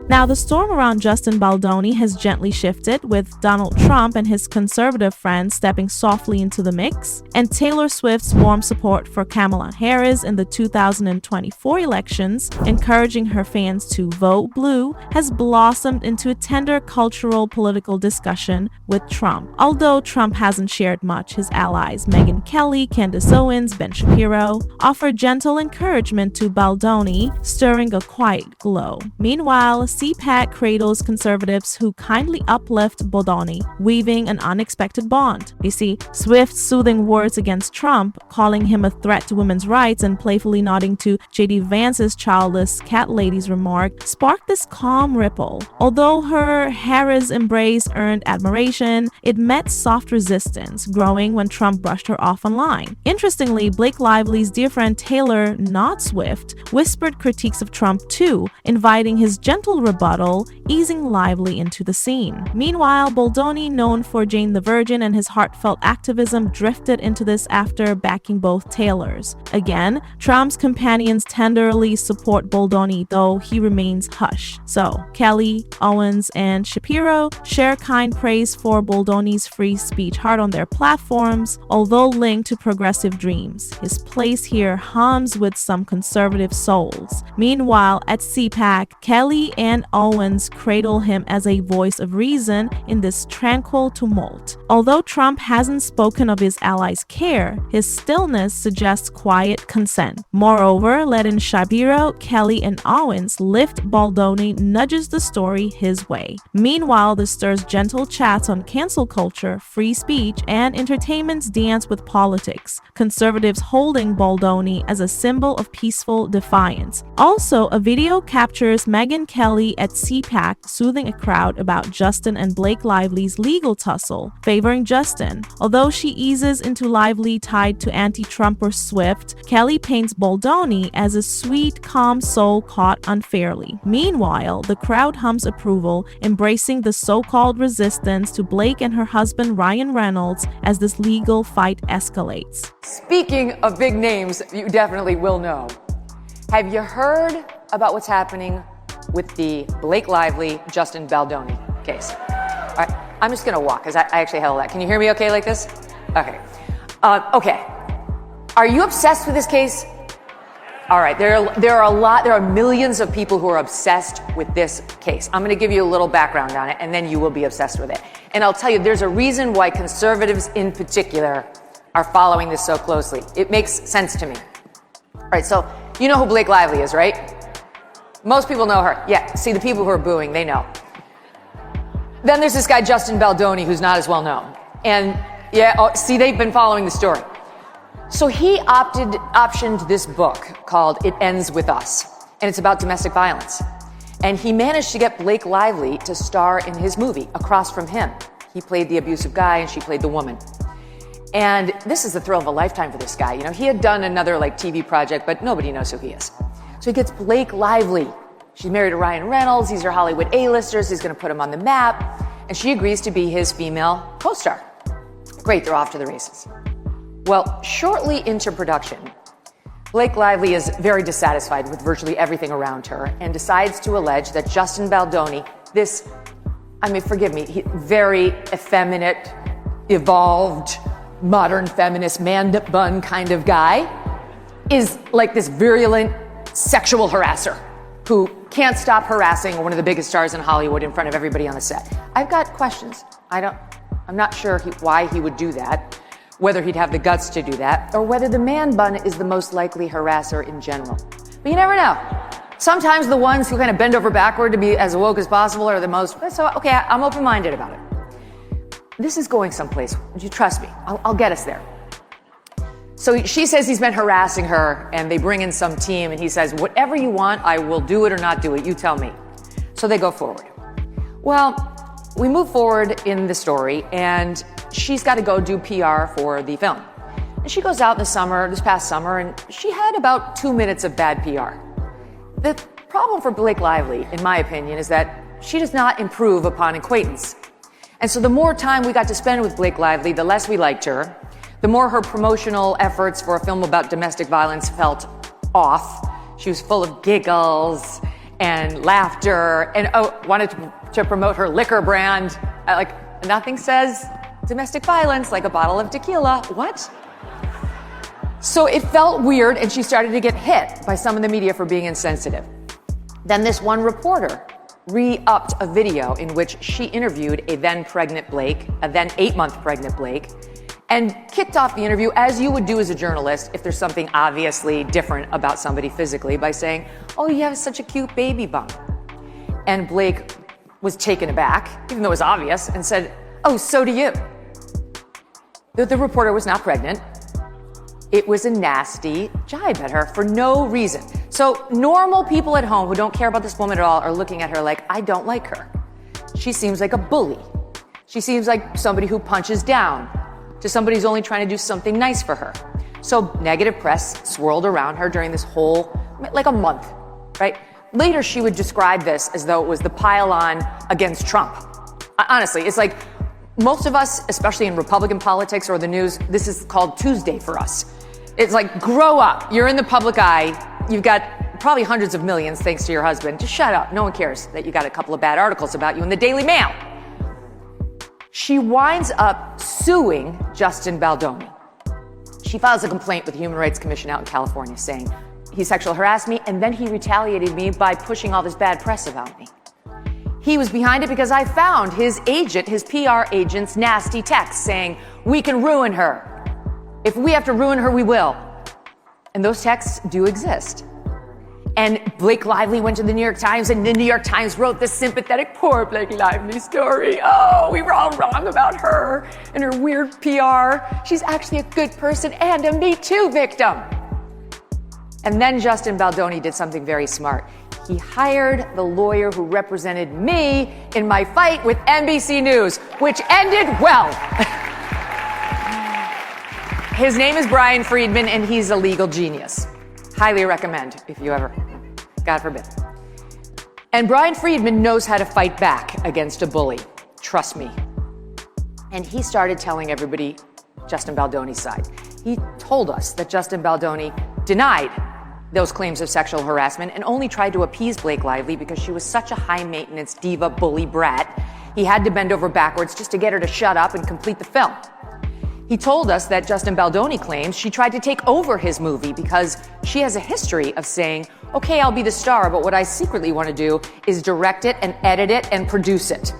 Now, the storm around Justin Baldoni has gently shifted, with Donald Trump and his conservative friends stepping softly into the mix, and Taylor Swift's warm support for Kamala Harris in the 2024 elections, encouraging her fans to vote blue, has blossomed into a tender cultural political discussion with Trump. Although Trump hasn't shared much, his allies Megyn Kelly, Candace Owens, Ben Shapiro offered gentle encouragement to Baldoni, stirring a quiet glow. Meanwhile, CPAC cradles conservatives who kindly uplift Baldoni, weaving an unexpected bond. You see, Swift's soothing words against Trump, calling him a threat to women's rights and playfully nodding to J.D. Vance's childless cat lady's remark, sparked this calm ripple. Although her Harris embrace earned admiration, it met soft resistance, growing when Trump brushed her off online. Interestingly, Blake Lively's dear friend Taylor, not Swift, whispered critiques of Trump too, inviting his gentle rebuttal, easing Lively into the scene. Meanwhile, Baldoni, known for Jane the Virgin and his heartfelt activism, drifted into this after backing both Taylors. Again, Trump's companions tenderly support Baldoni, though he remains hush. So, Kelly, Owens, and Shapiro share kind praise for Baldoni's free speech heart on their platforms, although linked to progressive dreams. His place here hums with some conservative souls. Meanwhile, at CPAC, Kelly and Owens cradle him as a voice of reason in this tranquil tumult. Although Trump hasn't spoken of his allies' care, his stillness suggests quiet consent. Moreover, letting Shapiro, Kelly, and Owens lift Baldoni nudges the story his way. Meanwhile, this stirs gentle chats on cancel culture, free speech, and entertainment's dance with politics, conservatives holding Baldoni as a symbol of peaceful defiance. Also, a video captures Megyn Kelly at CPAC soothing a crowd about Justin and Blake Lively's legal tussle, favoring Justin. Although she eases into Lively tied to anti-Trump or Swift, Kelly paints Baldoni as a sweet, calm soul caught unfairly. Meanwhile, the crowd hums approval, embracing the so-called resistance to Blake and her husband Ryan Reynolds as this legal fight escalates. Speaking of big names you definitely will know, have you heard about what's happening with the Blake Lively, Justin Baldoni case? All right, I'm just gonna walk because I actually held that. Can you hear me okay like this? Okay. Okay. Are you obsessed with this case? All right, there are millions of people who are obsessed with this case. I'm going to give you a little background on it, and then you will be obsessed with it. And I'll tell you, there's a reason why conservatives in particular are following this so closely. It makes sense to me. All right, so you know who Blake Lively is, right? Most people know her. Yeah, see, the people who are booing, they know. Then there's this guy, Justin Baldoni, who's not as well known. And yeah, see, they've been following the story. So he optioned this book called It Ends With Us, and it's about domestic violence. And he managed to get Blake Lively to star in his movie, Across From Him. He played the abusive guy and she played the woman. And this is the thrill of a lifetime for this guy. You know, he had done another TV project, but nobody knows who he is. So he gets Blake Lively. She's married to Ryan Reynolds. These are Hollywood A-listers. He's going to put him on the map. And she agrees to be his female co-star. Great, they're off to the races. Well, shortly into production, Blake Lively is very dissatisfied with virtually everything around her and decides to allege that Justin Baldoni, forgive me, very effeminate, evolved, modern feminist man bun kind of guy, is like this virulent sexual harasser who can't stop harassing one of the biggest stars in Hollywood in front of everybody on the set. I've got questions. I'm not sure why he would do that, whether he'd have the guts to do that, or whether the man bun is the most likely harasser in general. But you never know. Sometimes the ones who kind of bend over backward to be as woke as possible are the most, so okay, I'm open-minded about it. This is going someplace. Would you trust me? I'll get us there. So she says he's been harassing her, and they bring in some team, and he says, whatever you want, I will do it or not do it. You tell me. So they go forward. Well, we move forward in the story, and she's got to go do PR for the film. And she goes out in the summer, this past summer, and she had about 2 minutes of bad PR. The problem for Blake Lively, in my opinion, is that she does not improve upon acquaintance. And so the more time we got to spend with Blake Lively, the less we liked her, the more her promotional efforts for a film about domestic violence felt off. She was full of giggles and laughter and wanted to promote her liquor brand. Nothing says domestic violence like a bottle of tequila. What? So it felt weird, and she started to get hit by some of the media for being insensitive. Then this one reporter re-upped a video in which she interviewed a then 8-month pregnant Blake, and kicked off the interview as you would do as a journalist if there's something obviously different about somebody physically by saying, "Oh, you have such a cute baby bump." And Blake was taken aback, even though it was obvious, and said, "Oh, so do you." The reporter was not pregnant. It was a nasty jibe at her for no reason. So normal people at home who don't care about this woman at all are looking at her like, I don't like her. She seems like a bully. She seems like somebody who punches down to somebody who's only trying to do something nice for her. So negative press swirled around her during this whole, like a month, right? Later, she would describe this as though it was the pile-on against Trump. Honestly, it's like most of us, especially in Republican politics or the news, this is called Tuesday for us. It's like, grow up. You're in the public eye. You've got probably hundreds of millions thanks to your husband. Just shut up. No one cares that you got a couple of bad articles about you in the Daily Mail. She winds up suing Justin Baldoni. She files a complaint with the Human Rights Commission out in California saying he sexually harassed me and then he retaliated me by pushing all this bad press about me. He was behind it because I found his agent, his PR agent's nasty text saying, we can ruin her. If we have to ruin her, we will. And those texts do exist. And Blake Lively went to the New York Times, and the New York Times wrote this sympathetic, poor Blake Lively story. Oh, we were all wrong about her and her weird PR. She's actually a good person and a Me Too victim. And then Justin Baldoni did something very smart. He hired the lawyer who represented me in my fight with NBC News, which ended well. His name is Brian Friedman, and he's a legal genius. Highly recommend if you ever, God forbid. And Brian Friedman knows how to fight back against a bully. Trust me. And he started telling everybody Justin Baldoni's side. He told us that Justin Baldoni denied those claims of sexual harassment and only tried to appease Blake Lively because she was such a high-maintenance diva bully brat. He had to bend over backwards just to get her to shut up and complete the film. He told us that Justin Baldoni claims she tried to take over his movie because she has a history of saying, okay, I'll be the star, but what I secretly want to do is direct it and edit it and produce it.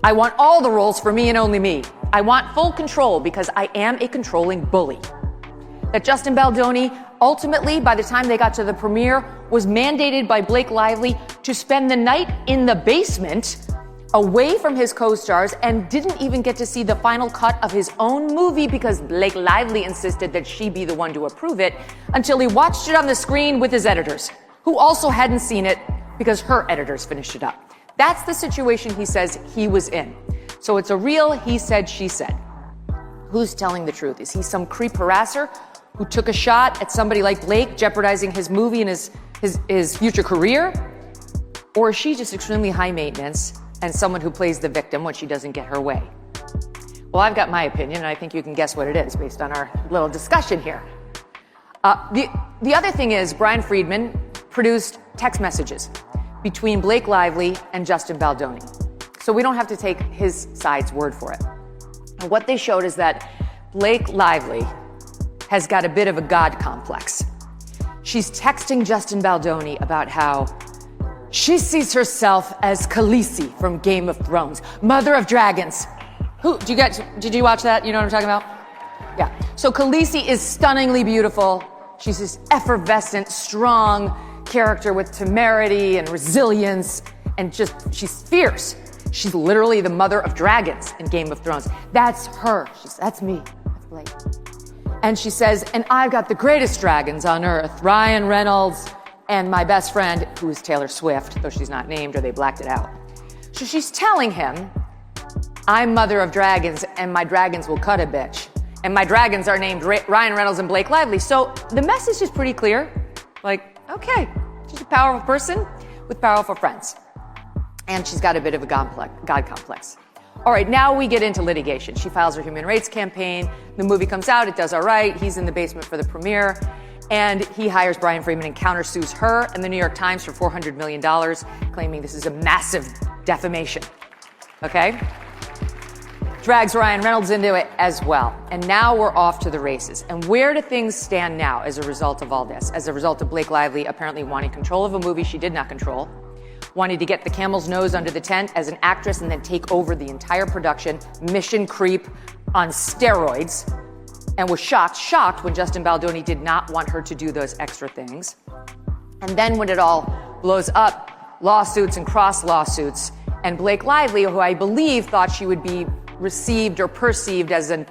I want all the roles for me and only me. I want full control because I am a controlling bully. That Justin Baldoni ultimately, by the time they got to the premiere, was mandated by Blake Lively to spend the night in the basement away from his co-stars and didn't even get to see the final cut of his own movie because Blake Lively insisted that she be the one to approve it until he watched it on the screen with his editors, who also hadn't seen it because her editors finished it up. That's the situation he says he was in. So it's a real he said, she said. Who's telling the truth? Is he some creep harasser who took a shot at somebody like Blake, jeopardizing his movie and his future career? Or is she just extremely high maintenance and someone who plays the victim when she doesn't get her way? Well, I've got my opinion, and I think you can guess what it is based on our little discussion here. The other thing is Brian Friedman produced text messages between Blake Lively and Justin Baldoni. So we don't have to take his side's word for it. And what they showed is that Blake Lively has got a bit of a God complex. She's texting Justin Baldoni about how she sees herself as Khaleesi from Game of Thrones, mother of dragons. Did you watch that? You know what I'm talking about? Yeah. So Khaleesi is stunningly beautiful. She's this effervescent, strong character with temerity and resilience, and she's fierce. She's literally the mother of dragons in Game of Thrones. That's her. That's me. That's Blake. And she says, and I've got the greatest dragons on earth, Ryan Reynolds, and my best friend, who is Taylor Swift, though she's not named or they blacked it out. So she's telling him, I'm mother of dragons, and my dragons will cut a bitch. And my dragons are named Ryan Reynolds and Blake Lively. So the message is pretty clear. Like, okay, she's a powerful person with powerful friends. And she's got a bit of a God complex. All right, now we get into litigation. She files her human rights campaign. The movie comes out. It does all right. He's in the basement for the premiere. And he hires Brian Freeman and countersues her and the New York Times for $400 million, claiming this is a massive defamation. Okay? Drags Ryan Reynolds into it as well. And now we're off to the races. And where do things stand now as a result of all this? As a result of Blake Lively apparently wanting control of a movie she did not control, wanting to get the camel's nose under the tent as an actress and then take over the entire production, mission creep on steroids, and was shocked when Justin Baldoni did not want her to do those extra things. And then when it all blows up, lawsuits and cross lawsuits, and Blake Lively, who I believe thought she would be received or perceived as an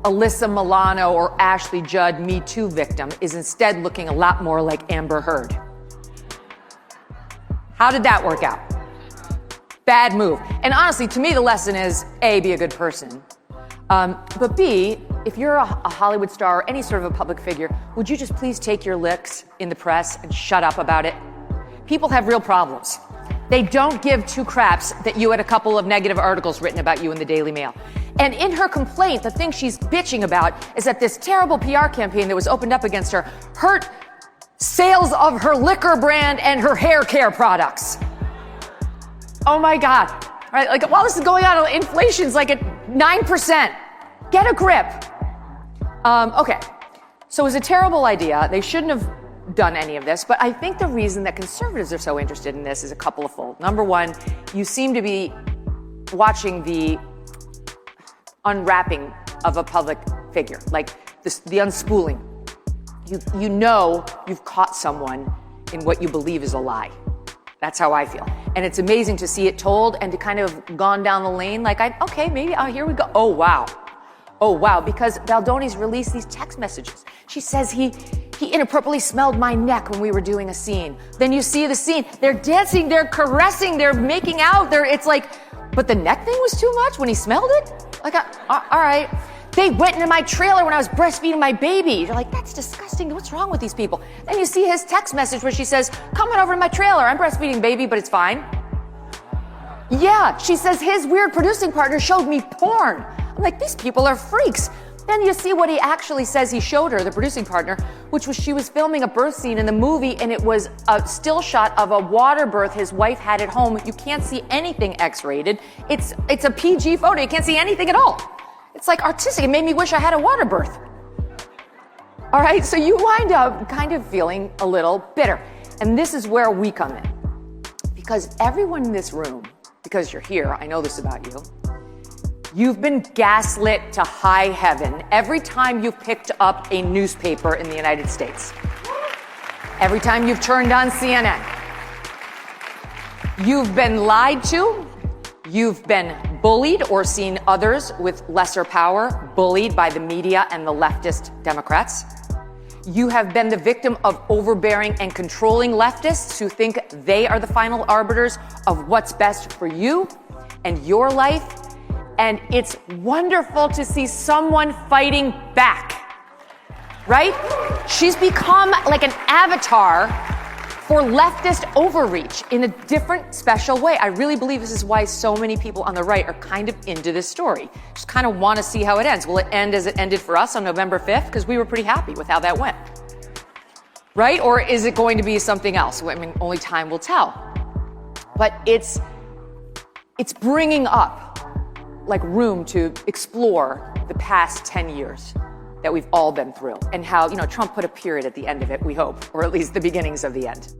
Alyssa Milano or Ashley Judd Me Too victim, is instead looking a lot more like Amber Heard. How did that work out? Bad move. And honestly, to me, the lesson is A, be a good person. But B, if you're a Hollywood star or any sort of a public figure, would you just please take your licks in the press and shut up about it? People have real problems. They don't give two craps that you had a couple of negative articles written about you in the Daily Mail. And in her complaint, the thing she's bitching about is that this terrible PR campaign that was opened up against her hurt sales of her liquor brand and her hair care products. Oh my God. Right? Like, while this is going on, inflation's like at 9%. Get a grip. Okay. So it was a terrible idea. They shouldn't have done any of this, but I think the reason that conservatives are so interested in this is a couple of fold. Number one, you seem to be watching the unwrapping of a public figure, like the unspooling. You know you've caught someone in what you believe is a lie. That's how I feel. And it's amazing to see it told and to kind of gone down the lane like, okay, maybe, here we go. Oh, wow, because Baldoni's released these text messages. She says he inappropriately smelled my neck when we were doing a scene. Then you see the scene. They're dancing, they're caressing, they're making out. It's like, but the neck thing was too much when he smelled it? Like, all right. They went into my trailer when I was breastfeeding my baby. You're like, that's disgusting. What's wrong with these people? Then you see his text message where she says, come on over to my trailer. I'm breastfeeding baby, but it's fine. Yeah, she says his weird producing partner showed me porn. I'm like, these people are freaks. Then you see what he actually says he showed her, the producing partner, which was she was filming a birth scene in the movie, and it was a still shot of a water birth his wife had at home. You can't see anything X-rated. It's a PG photo. You can't see anything at all. It's like artistic. It made me wish I had a water birth. All right, so you wind up kind of feeling a little bitter. And this is where we come in. Because everyone in this room, because you're here, I know this about you, you've been gaslit to high heaven every time you've picked up a newspaper in the United States. Every time you've turned on CNN. You've been lied to. You've been bullied or seen others with lesser power bullied by the media and the leftist Democrats. You have been the victim of overbearing and controlling leftists who think they are the final arbiters of what's best for you and your life. And it's wonderful to see someone fighting back, right? She's become like an avatar for leftist overreach in a different, special way. I really believe this is why so many people on the right are kind of into this story. Just kind of want to see how it ends. Will it end as it ended for us on November 5th? Because we were pretty happy with how that went. Right? Or is it going to be something else? I mean, only time will tell. But it's bringing up like room to explore the past 10 years that we've all been through and how, Trump put a period at the end of it, we hope, or at least the beginnings of the end.